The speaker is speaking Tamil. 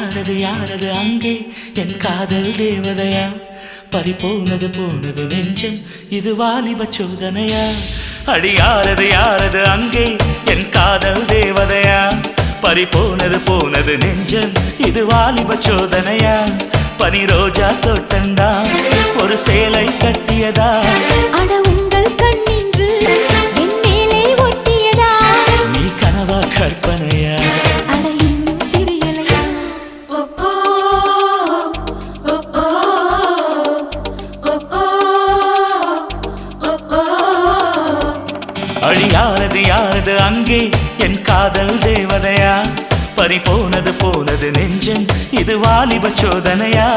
யாரது அங்கே என் காதல் தேவதையா பறிபோனது போனது நெஞ்சம் இது வாலிப சோதனையா அடி யாரது அங்கே என் காதல் தேவதையா பறிபோனது போனது நெஞ்சம் இது வாலிப சோதனையா பனி ரோஜா தோட்டந்தா ஒரு சேலை கட்டியதா அட உங்கள் கண்ணின்று என் மேலே ஒட்டியதா நீ கனவா கற்பனையா அட இன்னும் தெரியலையா ஓ ஓ ஓ ஓ ஓ ஓ ஓ அடி யாரது அங்கே என் காதல் தேவதையா பறிபோனது போனது நெஞ்சம் இது வாலிப சோதனையா